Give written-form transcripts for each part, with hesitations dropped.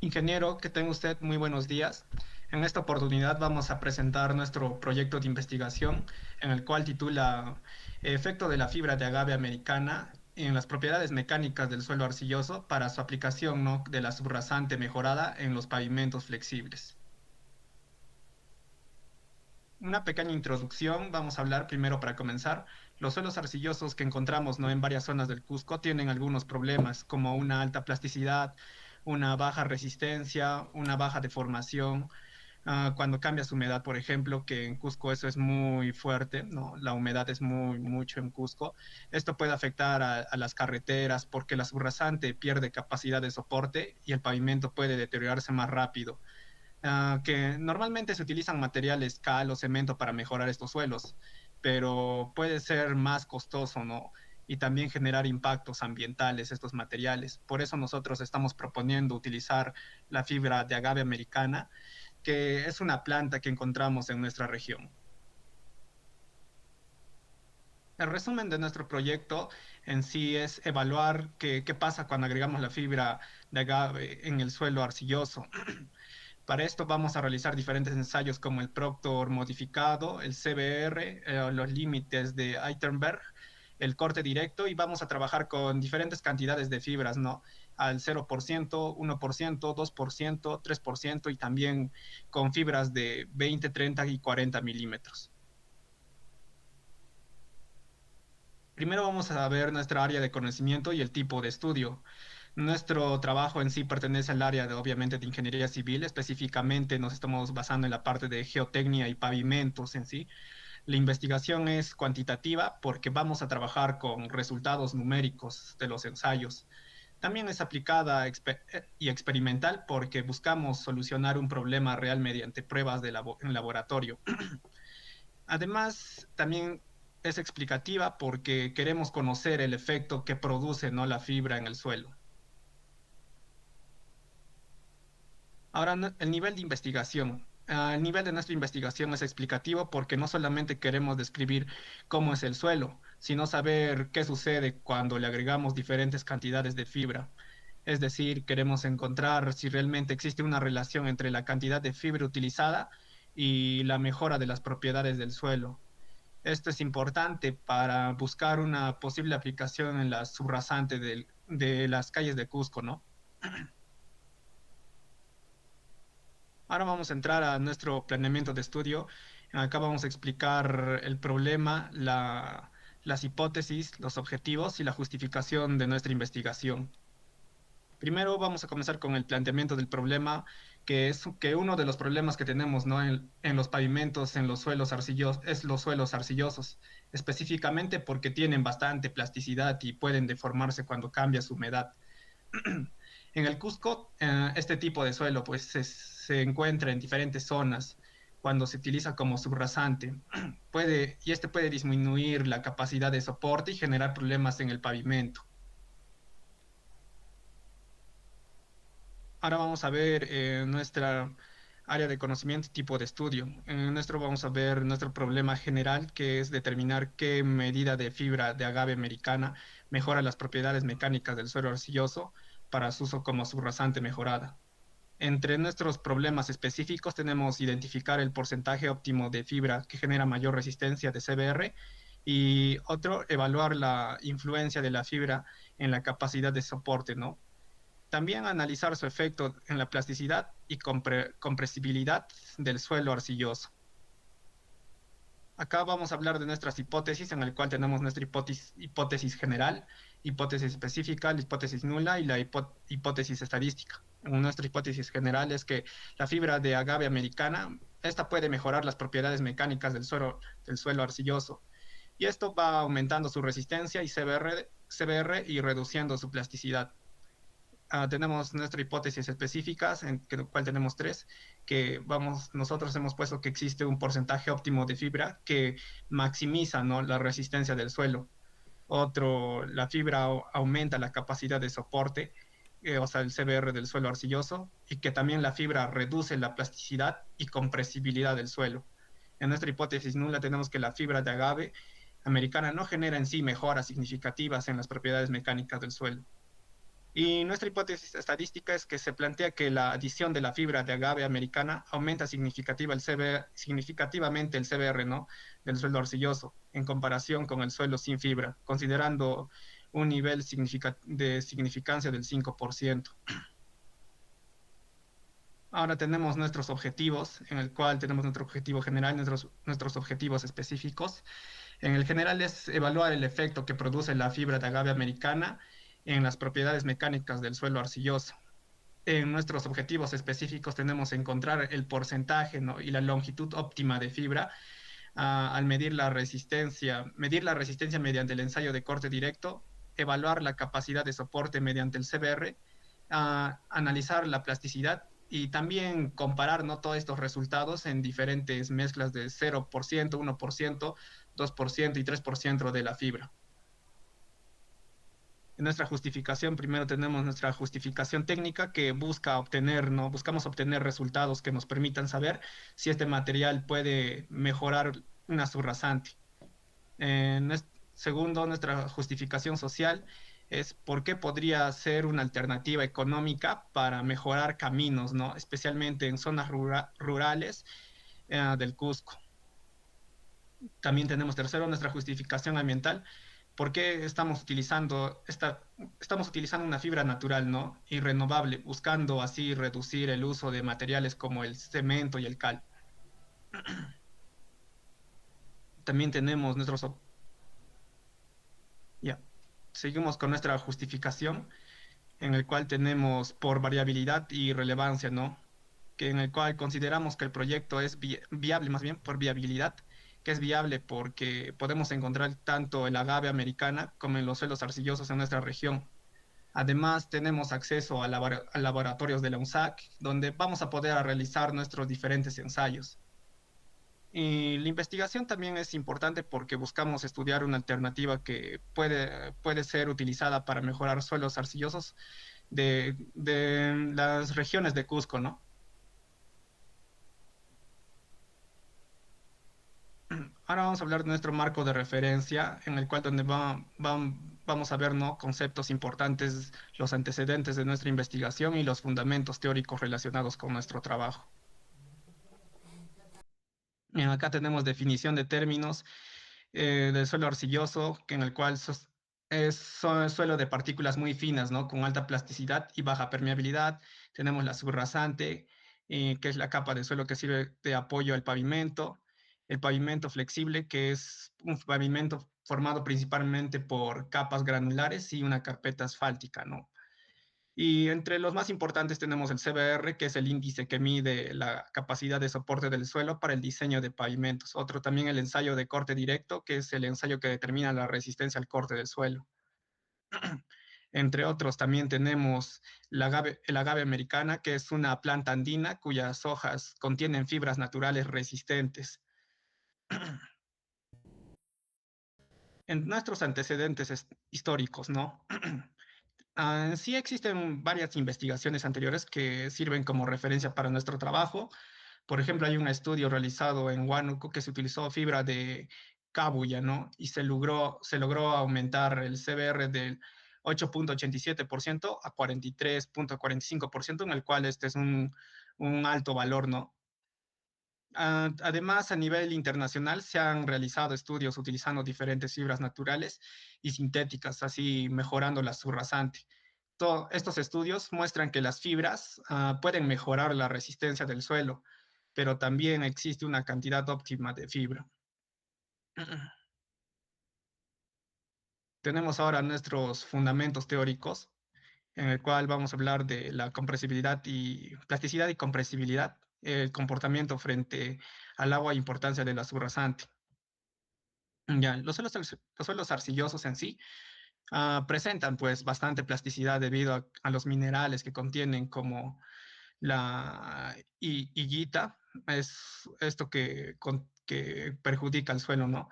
Ingeniero, que tenga usted muy buenos días. En esta oportunidad vamos a presentar nuestro proyecto de investigación, en el cual titula Efecto de la fibra de agave americana en las propiedades mecánicas del suelo arcilloso para su aplicación, ¿no?, de la subrasante mejorada en los pavimentos flexibles. Una pequeña introducción, vamos a hablar primero para comenzar. Los suelos arcillosos que encontramos, ¿no?, en varias zonas del Cusco tienen algunos problemas, como una alta plasticidad, una baja resistencia, una baja deformación. Cuando cambia su humedad, por ejemplo, que en Cusco eso es muy fuerte, ¿no? La humedad es mucho en Cusco. Esto puede afectar a las carreteras porque la subrasante pierde capacidad de soporte y el pavimento puede deteriorarse más rápido. Que normalmente se utilizan materiales cal o cemento para mejorar estos suelos, pero puede ser más costoso, ¿no? Y también generar impactos ambientales estos materiales. Por eso nosotros estamos proponiendo utilizar la fibra de agave americana, que es una planta que encontramos en nuestra región. El resumen de nuestro proyecto en sí es evaluar qué pasa cuando agregamos la fibra de agave en el suelo arcilloso. Para esto vamos a realizar diferentes ensayos como el Proctor modificado, el CBR, los límites de Eitenberg, el corte directo, y vamos a trabajar con diferentes cantidades de fibras, ¿no? Al 0%, 1%, 2%, 3% y también con fibras de 20, 30 y 40 milímetros. Primero vamos a ver nuestra área de conocimiento y el tipo de estudio. Nuestro trabajo en sí pertenece al área de, obviamente, de ingeniería civil. Específicamente nos estamos basando en la parte de geotecnia y pavimentos en sí. La investigación es cuantitativa porque vamos a trabajar con resultados numéricos de los ensayos. También es aplicada y experimental porque buscamos solucionar un problema real mediante pruebas en laboratorio. Además, también es explicativa porque queremos conocer el efecto que produce, ¿no?, la fibra en el suelo. Ahora, el nivel de investigación. El nivel de nuestra investigación es explicativo porque no solamente queremos describir cómo es el suelo, sino saber qué sucede cuando le agregamos diferentes cantidades de fibra. Es decir, queremos encontrar si realmente existe una relación entre la cantidad de fibra utilizada y la mejora de las propiedades del suelo. Esto es importante para buscar una posible aplicación en la subrasante de las calles de Cusco, ¿no? Ahora vamos a entrar a nuestro planeamiento de estudio. Acá vamos a explicar el problema, las hipótesis, los objetivos y la justificación de nuestra investigación. Primero vamos a comenzar con el planteamiento del problema, que es que uno de los problemas que tenemos, ¿no?, en los pavimentos, en los suelos arcillosos, es los suelos arcillosos, específicamente porque tienen bastante plasticidad y pueden deformarse cuando cambia su humedad. En el Cusco, este tipo de suelo pues se encuentra en diferentes zonas cuando se utiliza como subrasante. Y este puede disminuir la capacidad de soporte y generar problemas en el pavimento. Ahora vamos a ver nuestra área de conocimiento y tipo de estudio. En nuestro vamos a ver nuestro problema general, que es determinar qué medida de fibra de agave americana mejora las propiedades mecánicas del suelo arcilloso para su uso como subrasante mejorada. Entre nuestros problemas específicos tenemos identificar el porcentaje óptimo de fibra que genera mayor resistencia de CBR y otro, evaluar la influencia de la fibra en la capacidad de soporte, ¿no? También analizar su efecto en la plasticidad y compresibilidad del suelo arcilloso. Acá vamos a hablar de nuestras hipótesis, en el cual tenemos nuestra hipótesis general, hipótesis específica, la hipótesis nula y la hipótesis estadística. Nuestra hipótesis general es que la fibra de agave americana, esta puede mejorar las propiedades mecánicas del suelo arcilloso, y esto va aumentando su resistencia y CBR y reduciendo su plasticidad. Tenemos nuestra hipótesis específicas, en el cual tenemos tres, nosotros hemos puesto que existe un porcentaje óptimo de fibra que maximiza, ¿no?, la resistencia del suelo. Otro, la fibra aumenta la capacidad de soporte, o sea, el CBR del suelo arcilloso, y que también la fibra reduce la plasticidad y compresibilidad del suelo. En nuestra hipótesis nula tenemos que la fibra de agave americana no genera en sí mejoras significativas en las propiedades mecánicas del suelo. Y nuestra hipótesis estadística es que se plantea que la adición de la fibra de agave americana aumenta significativamente el CBR, ¿no? Del suelo arcilloso en comparación con el suelo sin fibra, considerando un nivel de significancia del 5%. Ahora tenemos nuestros objetivos, en el cual tenemos nuestro objetivo general, nuestros objetivos específicos. En el general es evaluar el efecto que produce la fibra de agave americana en las propiedades mecánicas del suelo arcilloso. En nuestros objetivos específicos tenemos que encontrar el porcentaje, ¿no? y la longitud óptima de fibra al medir la resistencia mediante el ensayo de corte directo, evaluar la capacidad de soporte mediante el CBR, analizar la plasticidad y también comparar, ¿no? todos estos resultados en diferentes mezclas de 0%, 1%, 2% y 3% de la fibra. En nuestra justificación, primero tenemos nuestra justificación técnica que busca obtener, ¿no? Buscamos obtener resultados que nos permitan saber si este material puede mejorar una subrasante. Segundo, nuestra justificación social es por qué podría ser una alternativa económica para mejorar caminos, ¿no? Especialmente en zonas rurales del Cusco. También tenemos tercero, nuestra justificación ambiental. ¿Por qué estamos utilizando una fibra natural, ¿no? y renovable, buscando así reducir el uso de materiales como el cemento y el cal? También tenemos ya, seguimos con nuestra justificación, en el cual tenemos por variabilidad y relevancia, ¿no? Que en el cual consideramos que el proyecto es viable, más bien por viabilidad, que es viable porque podemos encontrar tanto el agave americana como en los suelos arcillosos en nuestra región. Además, tenemos acceso a laboratorios de la UNSAC, donde vamos a poder realizar nuestros diferentes ensayos. Y la investigación también es importante porque buscamos estudiar una alternativa que puede ser utilizada para mejorar suelos arcillosos de las regiones de Cusco, ¿no? Ahora vamos a hablar de nuestro marco de referencia, en el cual donde vamos a ver, ¿no? conceptos importantes, los antecedentes de nuestra investigación y los fundamentos teóricos relacionados con nuestro trabajo. Bien, acá tenemos definición de términos del suelo arcilloso, en el cual suelo de partículas muy finas, ¿no? Con alta plasticidad y baja permeabilidad. Tenemos la subrasante, que es la capa de suelo que sirve de apoyo al pavimento. El pavimento flexible, que es un pavimento formado principalmente por capas granulares y una carpeta asfáltica, ¿no? Y entre los más importantes tenemos el CBR, que es el índice que mide la capacidad de soporte del suelo para el diseño de pavimentos. Otro también el ensayo de corte directo, que es el ensayo que determina la resistencia al corte del suelo. Entre otros también tenemos el agave americana, que es una planta andina cuyas hojas contienen fibras naturales resistentes. En nuestros antecedentes históricos, ¿no? Sí existen varias investigaciones anteriores que sirven como referencia para nuestro trabajo. Por ejemplo, hay un estudio realizado en Huánuco que se utilizó fibra de cabuya, ¿no? Y se logró aumentar el CBR del 8,87% a 43,45%, en el cual este es un alto valor, ¿no? Además, a nivel internacional se han realizado estudios utilizando diferentes fibras naturales y sintéticas, así mejorando la subrasante. Estos estudios muestran que las fibras pueden mejorar la resistencia del suelo, pero también existe una cantidad óptima de fibra. Tenemos ahora nuestros fundamentos teóricos, en el cual vamos a hablar de la compresibilidad y plasticidad y compresibilidad, el comportamiento frente al agua e importancia de la subrasante. Ya, los suelos arcillosos en sí presentan pues bastante plasticidad debido a los minerales que contienen como la higuita, es esto que perjudica al suelo, ¿no?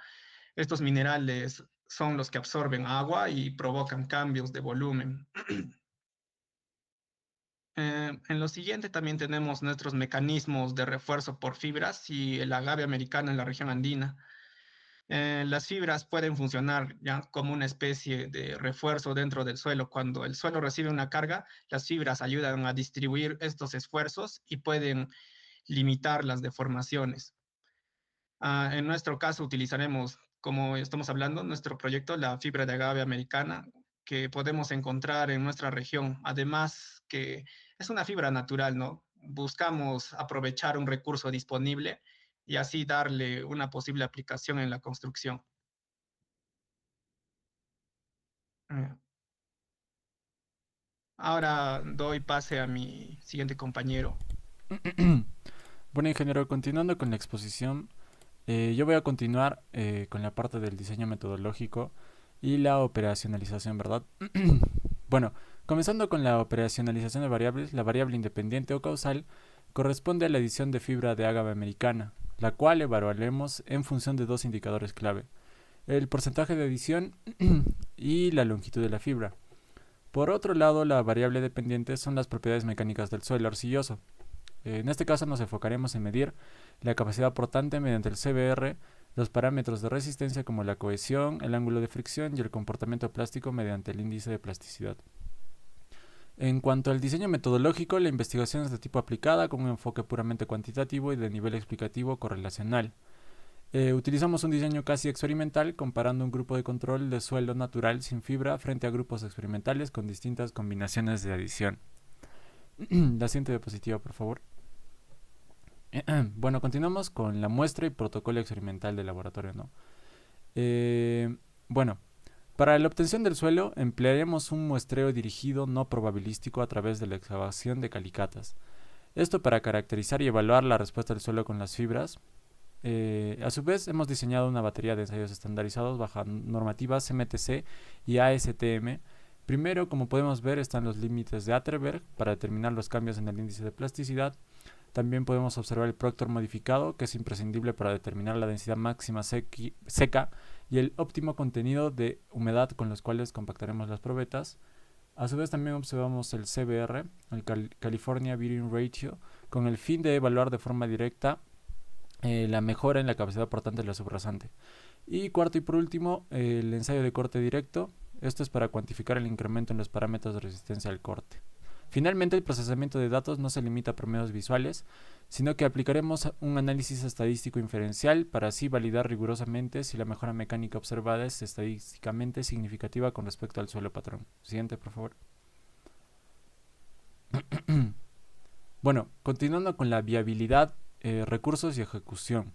Estos minerales son los que absorben agua y provocan cambios de volumen. En lo siguiente también tenemos nuestros mecanismos de refuerzo por fibras y el agave americano en la región andina. Las fibras pueden funcionar ya como una especie de refuerzo dentro del suelo. Cuando el suelo recibe una carga, las fibras ayudan a distribuir estos esfuerzos y pueden limitar las deformaciones. En nuestro caso utilizaremos, como estamos hablando, nuestro proyecto, la fibra de agave americana, que podemos encontrar en nuestra región. Además, que es una fibra natural, ¿no? Buscamos aprovechar un recurso disponible y así darle una posible aplicación en la construcción. Eh, Ahora doy pase a mi siguiente compañero. Bueno, ingeniero, continuando con la exposición, yo voy a continuar con la parte del diseño metodológico y la operacionalización, ¿verdad? Bueno, comenzando con la operacionalización de variables, la variable independiente o causal corresponde a la adición de fibra de ágave americana, la cual evaluaremos en función de dos indicadores clave, el porcentaje de adición y la longitud de la fibra. Por otro lado, la variable dependiente son las propiedades mecánicas del suelo arcilloso. En este caso nos enfocaremos en medir la capacidad portante mediante el CBR, los parámetros de resistencia como la cohesión, el ángulo de fricción y el comportamiento plástico mediante el índice de plasticidad. En cuanto al diseño metodológico, la investigación es de tipo aplicada con un enfoque puramente cuantitativo y de nivel explicativo correlacional. Utilizamos un diseño casi experimental comparando un grupo de control de suelo natural sin fibra frente a grupos experimentales con distintas combinaciones de adición. La siguiente diapositiva, por favor. Bueno, continuamos con la muestra y protocolo experimental de laboratorio, ¿no? Bueno, para la obtención del suelo emplearemos un muestreo dirigido no probabilístico a través de la excavación de calicatas. Esto para caracterizar y evaluar la respuesta del suelo con las fibras. A su vez, hemos diseñado una batería de ensayos estandarizados bajo normativas MTC y ASTM. Primero, como podemos ver, están los límites de Atterberg para determinar los cambios en el índice de plasticidad. También podemos observar el Proctor modificado, que es imprescindible para determinar la densidad máxima seca y el óptimo contenido de humedad con los cuales compactaremos las probetas. A su vez también observamos el CBR, el California Bearing Ratio, con el fin de evaluar de forma directa la mejora en la capacidad portante de la subrasante. Y cuarto y por último, el ensayo de corte directo. Esto es para cuantificar el incremento en los parámetros de resistencia al corte. Finalmente, el procesamiento de datos no se limita a promedios visuales, sino que aplicaremos un análisis estadístico inferencial para así validar rigurosamente si la mejora mecánica observada es estadísticamente significativa con respecto al suelo patrón. Siguiente, por favor. Bueno, continuando con la viabilidad, recursos y ejecución.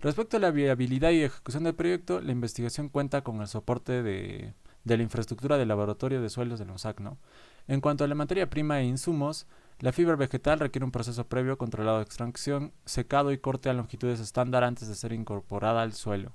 Respecto a la viabilidad y ejecución del proyecto, la investigación cuenta con el soporte de la infraestructura del laboratorio de suelos del MOSAC, ¿no? En cuanto a la materia prima e insumos, la fibra vegetal requiere un proceso previo controlado de extracción, secado y corte a longitudes estándar antes de ser incorporada al suelo.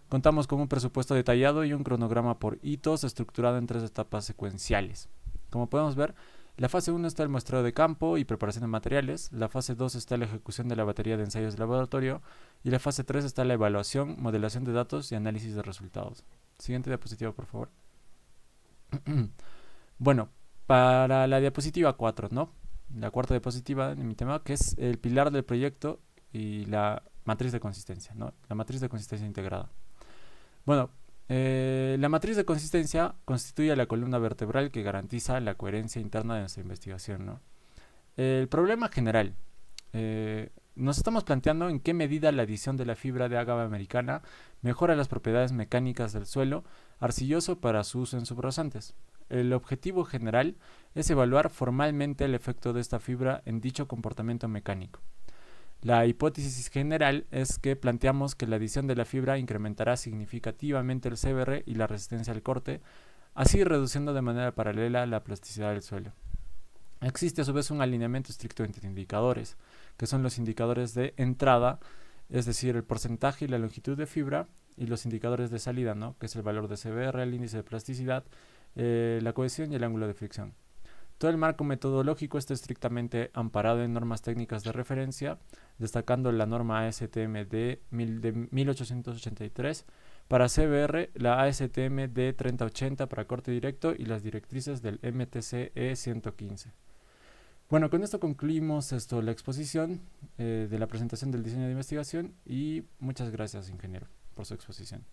Contamos con un presupuesto detallado y un cronograma por hitos estructurado en 3 etapas secuenciales. Como podemos ver, la fase 1 está el muestreo de campo y preparación de materiales, la fase 2 está la ejecución de la batería de ensayos de laboratorio y la fase 3 está la evaluación, modelación de datos y análisis de resultados. Siguiente diapositiva, por favor. Bueno, para la diapositiva 4, ¿no? La cuarta diapositiva de mi tema, que es el pilar del proyecto y la matriz de consistencia, ¿no? La matriz de consistencia integrada. Bueno, la matriz de consistencia constituye la columna vertebral que garantiza la coherencia interna de nuestra investigación, ¿no? El problema general. Nos estamos planteando en qué medida la adición de la fibra de ágave americana mejora las propiedades mecánicas del suelo arcilloso para su uso en subrasantes. El objetivo general es evaluar formalmente el efecto de esta fibra en dicho comportamiento mecánico. La hipótesis general es que planteamos que la adición de la fibra incrementará significativamente el CBR y la resistencia al corte, así reduciendo de manera paralela la plasticidad del suelo. Existe a su vez un alineamiento estricto entre indicadores, que son los indicadores de entrada, es decir, el porcentaje y la longitud de fibra, y los indicadores de salida, ¿no? Que es el valor de CBR, el índice de plasticidad, la cohesión y el ángulo de fricción. Todo el marco metodológico está estrictamente amparado en normas técnicas de referencia, destacando la norma ASTM de 1883 para CBR, la ASTM de 3080 para corte directo y las directrices del MTC E115. Bueno, con esto concluimos la exposición de la presentación del diseño de investigación y muchas gracias, ingeniero. por su exposición.